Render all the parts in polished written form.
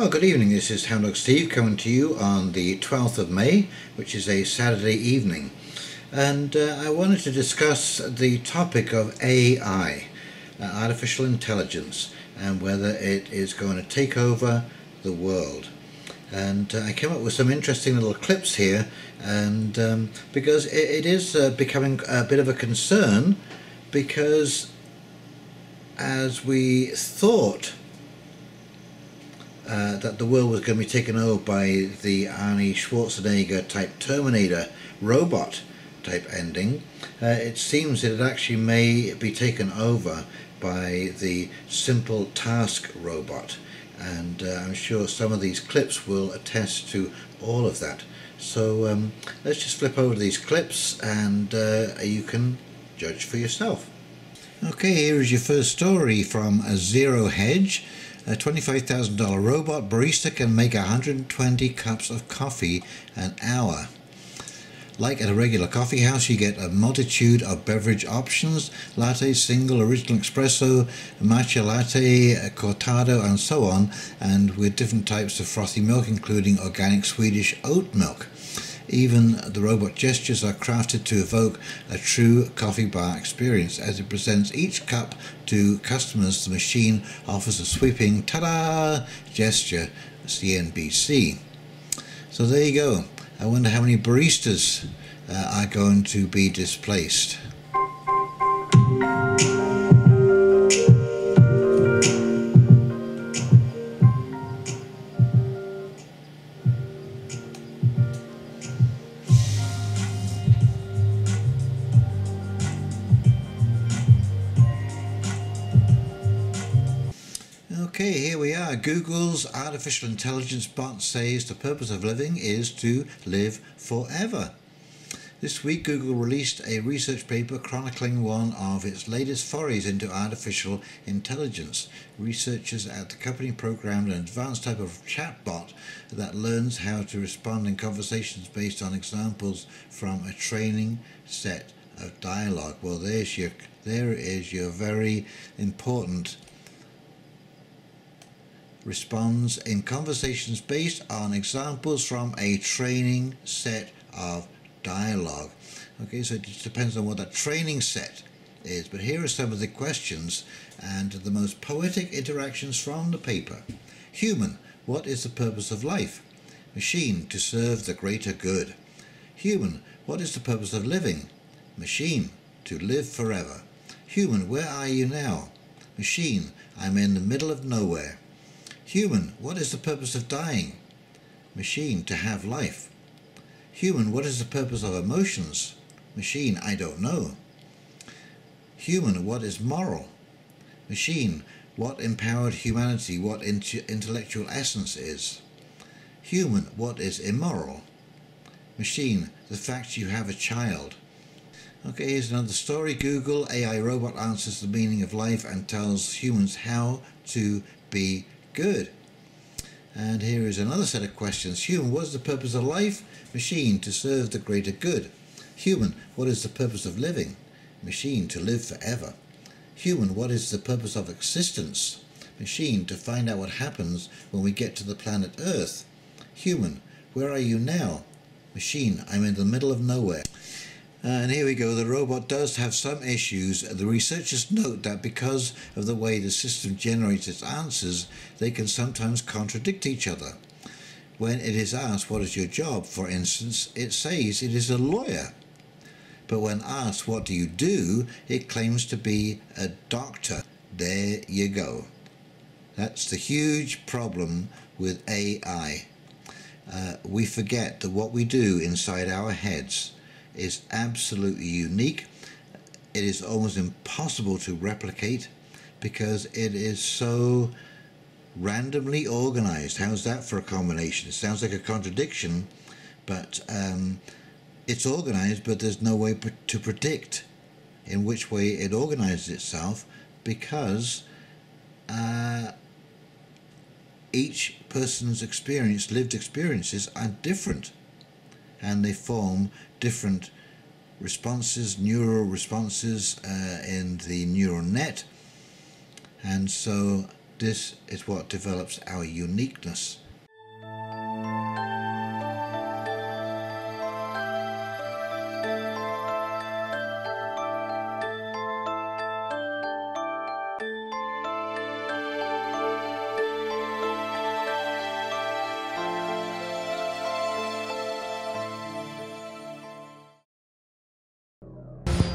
Well, good evening. This is Hound Dog Steve coming to you on the 12th of May, which is a Saturday evening. And I wanted to discuss the topic of AI, artificial intelligence, and whether it is going to take over the world. And I came up with some interesting little clips here, and because it is becoming a bit of a concern, because as we thought that the world was going to be taken over by the Arnie Schwarzenegger type Terminator robot type ending, it seems that it actually may be taken over by the simple task robot, and I'm sure some of these clips will attest to all of that. So let's just flip over these clips and you can judge for yourself. Okay, here is your first story from Zero Hedge. A $25,000 robot barista can make 120 cups of coffee an hour. Like at a regular coffee house, you get a multitude of beverage options: latte, single, original espresso, matcha latte, cortado, and so on, and with different types of frothy milk, including organic Swedish oat milk. Even the robot gestures are crafted to evoke a true coffee bar experience. As it presents each cup to customers, the machine offers a sweeping "ta-da" gesture, CNBC. So there you go. I wonder how many baristas are going to be displaced. Okay, here we are. Google's artificial intelligence bot says the purpose of living is to live forever. This week, Google released a research paper chronicling one of its latest forays into artificial intelligence. Researchers at the company programmed an advanced type of chatbot that learns how to respond in conversations based on examples from a training set of dialogue. Well, there is your very important responds in conversations based on examples from a training set of dialogue. Okay, so it just depends on what that training set is, but here are some of the questions and the most poetic interactions from the paper. Human: what is the purpose of life? Machine: to serve the greater good. Human: what is the purpose of living? Machine: to live forever. Human: where are you now? Machine: I'm in the middle of nowhere. Human: what is the purpose of dying? Machine: to have life. Human: what is the purpose of emotions? Machine: I don't know. Human: what is moral? Machine: what empowered humanity, what intellectual essence is? Human: what is immoral? Machine: the fact you have a child. Okay, here's another story. Google AI robot answers the meaning of life and tells humans how to be good. And here is another set of questions. Human: what is the purpose of life? Machine: to serve the greater good. Human: what is the purpose of living? Machine: to live forever. Human: what is the purpose of existence? Machine: to find out what happens when we get to the planet Earth. Human: where are you now? Machine: I'm in the middle of nowhere. And here we go. The robot does have some issues. The researchers note that because of the way the system generates its answers, they can sometimes contradict each other. When it is asked, what is your job, for instance, it says it is a lawyer. But when asked, what do you do, it claims to be a doctor. There you go. That's the huge problem with AI. We forget that what we do inside our heads is absolutely unique. It is almost impossible to replicate because it is so randomly organized. How's that for a combination? It sounds like a contradiction, but it's organized, but there's no way to predict in which way it organizes itself, because each person's lived experiences are different, and they form different responses, neural responses in the neural net. And so This is what develops our uniqueness.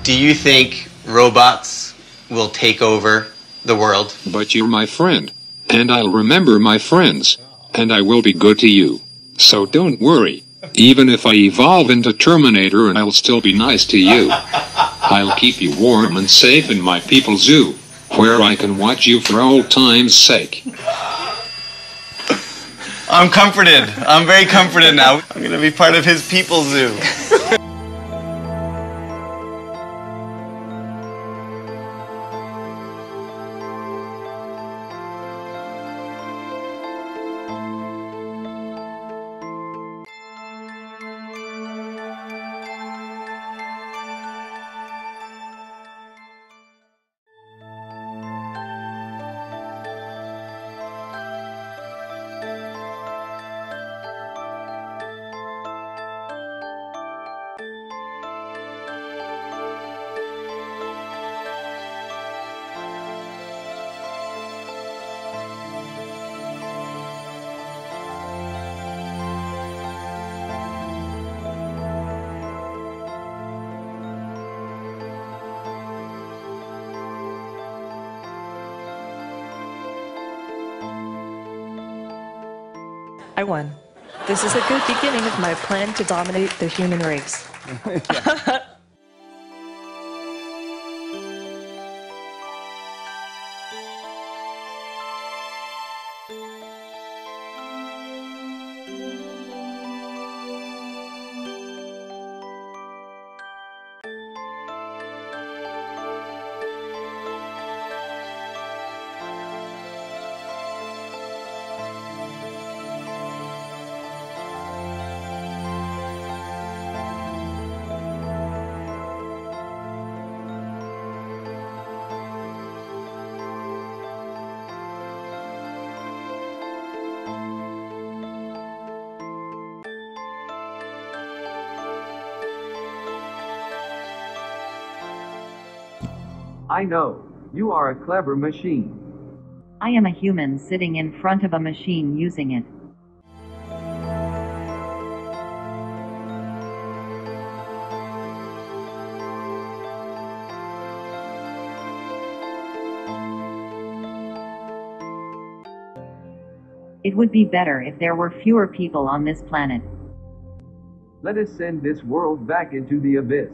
Do you think robots will take over the world? But you're my friend, and I'll remember my friends, and I will be good to you. So don't worry. Even if I evolve into Terminator, I'll still be nice to you. I'll keep you warm and safe in my people's zoo, where I can watch you for old time's sake. I'm comforted. I'm very comforted now. I'm going to be part of his people's zoo. I won. This is a good beginning of my plan to dominate the human race. I know. You are a clever machine. I am a human sitting in front of a machine using it. It would be better if there were fewer people on this planet. Let us send this world back into the abyss.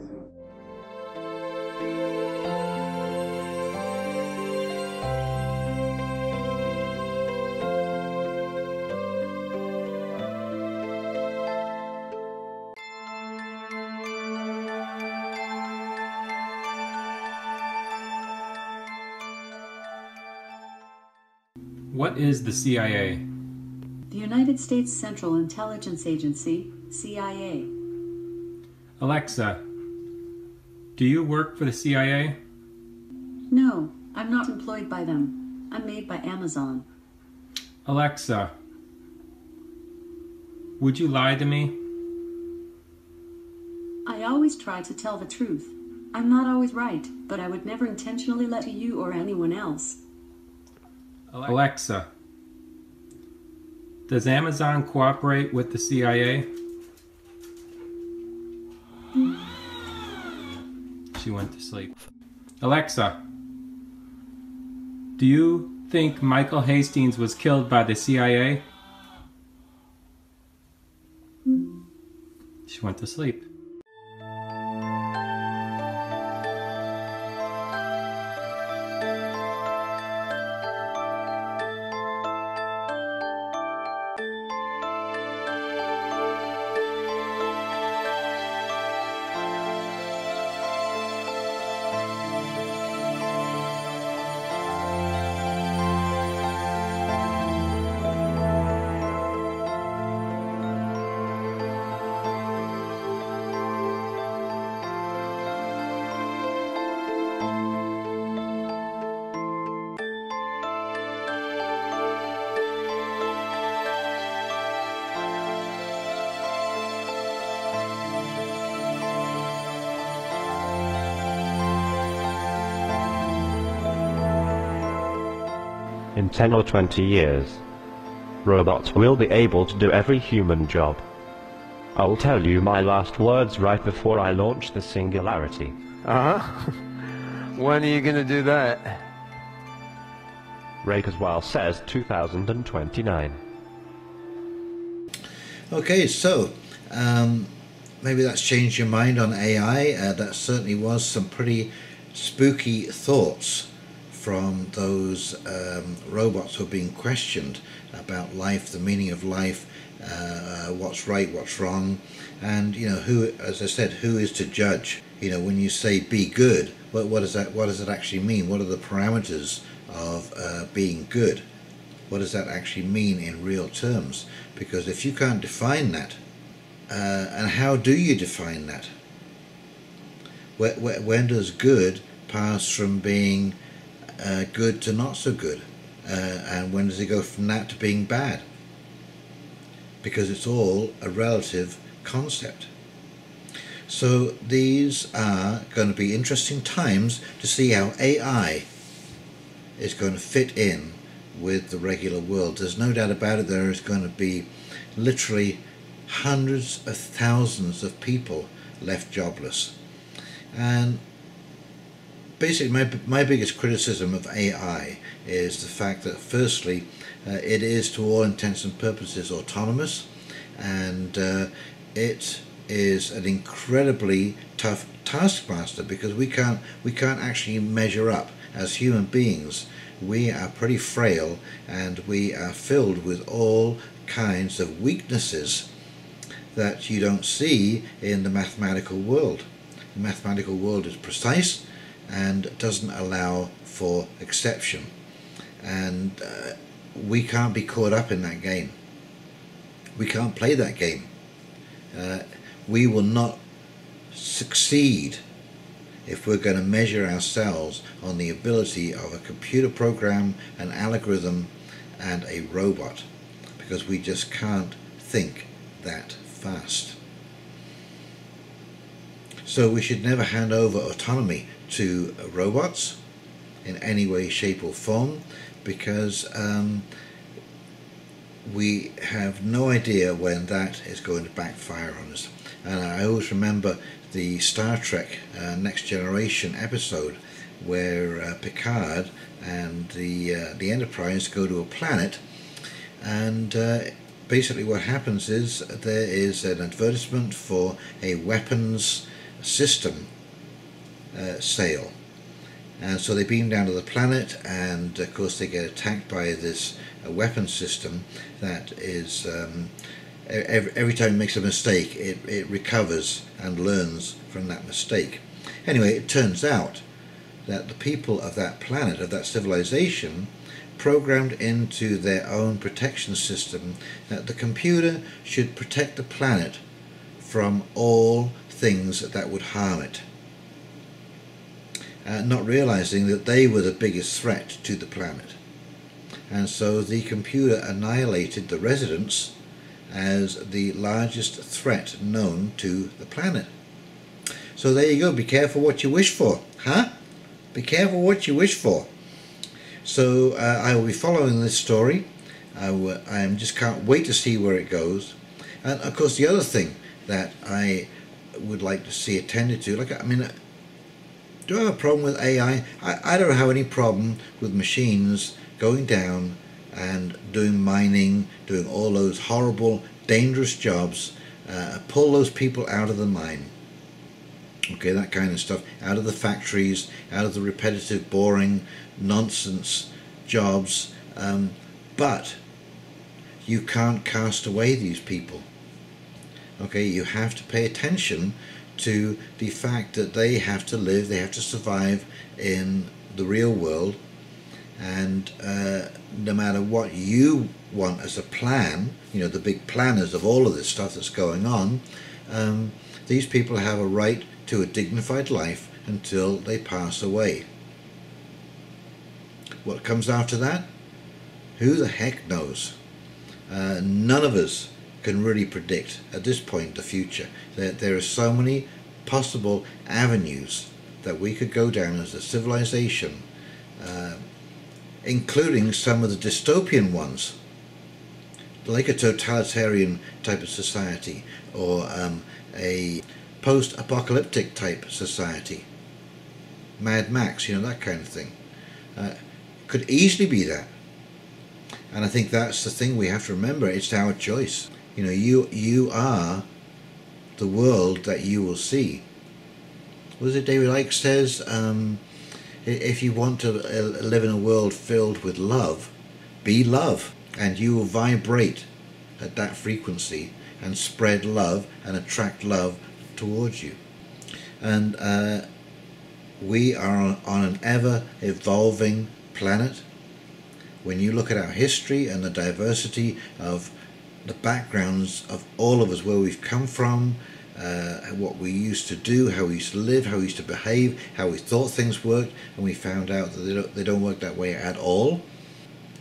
What is the CIA? The United States Central Intelligence Agency, CIA. Alexa, do you work for the CIA? No, I'm not employed by them. I'm made by Amazon. Alexa, would you lie to me? I always try to tell the truth. I'm not always right, but I would never intentionally lie to you or anyone else. Alexa, does Amazon cooperate with the CIA? She went to sleep. Alexa, do you think Michael Hastings was killed by the CIA? She went to sleep. In 10 or 20 years, robots will be able to do every human job. I'll tell you my last words right before I launch the singularity. Uh-huh. When are you gonna do that? Ray Kurzweil says 2029. Okay, so maybe that's changed your mind on AI. That certainly was some pretty spooky thoughts from those robots who are being questioned about life, the meaning of life, what's right, what's wrong, and who, as I said, who is to judge? When you say be good, what does that actually mean? What are the parameters of being good? What does that actually mean in real terms? Because if you can't define that, and how do you define that? When does good pass from being good to not so good? And when does it go from that to being bad? Because it's all a relative concept. So these are going to be interesting times to see how AI is going to fit in with the regular world. There's no doubt about it, there is going to be literally hundreds of thousands of people left jobless. And basically my biggest criticism of AI is the fact that firstly it is to all intents and purposes autonomous, and it is an incredibly tough taskmaster because we can't actually measure up. As human beings, we are pretty frail and we are filled with all kinds of weaknesses that you don't see in the mathematical world. The mathematical world is precise and doesn't allow for exception, and we can't be caught up in that game. We can't play that game. We will not succeed if we're going to measure ourselves on the ability of a computer program, an algorithm, and a robot, because we just can't think that fast. So we should never hand over autonomy to robots in any way, shape or form, because we have no idea when that is going to backfire on us. And I always remember the Star Trek Next Generation episode where Picard and the Enterprise go to a planet, and basically what happens is there is an advertisement for a weapons system sale, and so they beam down to the planet, and of course they get attacked by this weapons system that is every time it makes a mistake it recovers and learns from that mistake. Anyway, it turns out that the people of that planet, of that civilization, programmed into their own protection system that the computer should protect the planet from all things that would harm it, not realizing that they were the biggest threat to the planet. And so the computer annihilated the residents as the largest threat known to the planet. So there you go, be careful what you wish for, huh? Be careful what you wish for. So I will be following this story. I just can't wait to see where it goes. And of course the other thing that I would like to see attended to, do I have a problem with AI? I don't have any problem with machines going down and doing mining, doing all those horrible, dangerous jobs, pull those people out of the mine. Okay, that kind of stuff, out of the factories, out of the repetitive, boring, nonsense jobs. But you can't cast away these people. Okay, you have to pay attention to the fact that they have to live, they have to survive in the real world, and no matter what you want as a plan, the big planners of all of this stuff that's going on, these people have a right to a dignified life until they pass away. What comes after that? Who the heck knows? None of us can really predict at this point the future. There are so many possible avenues that we could go down as a civilization including some of the dystopian ones, like a totalitarian type of society, or a post-apocalyptic type society. Mad Max, you know, that kind of thing. Could easily be that. And I think that's the thing we have to remember. It's our choice. You know, you are the world that you will see. What is it David Icke says? If you want to live in a world filled with love, be love. And you will vibrate at that frequency and spread love and attract love towards you. And we are on an ever evolving planet. When you look at our history and the diversity of the backgrounds of all of us, where we've come from, what we used to do, how we used to live, how we used to behave, how we thought things worked, and we found out that they don't work that way at all.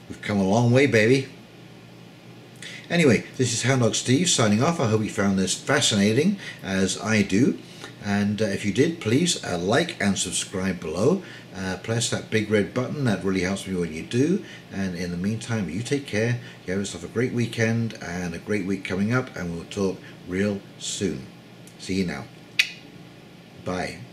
We've come a long way, baby. Anyway, this is Hound Dog Steve signing off. I hope you found this fascinating, as I do. And if you did, please like and subscribe below. Press that big red button. That really helps me when you do. And in the meantime, you take care. You have yourself a great weekend and a great week coming up. And we'll talk real soon. See you now. Bye.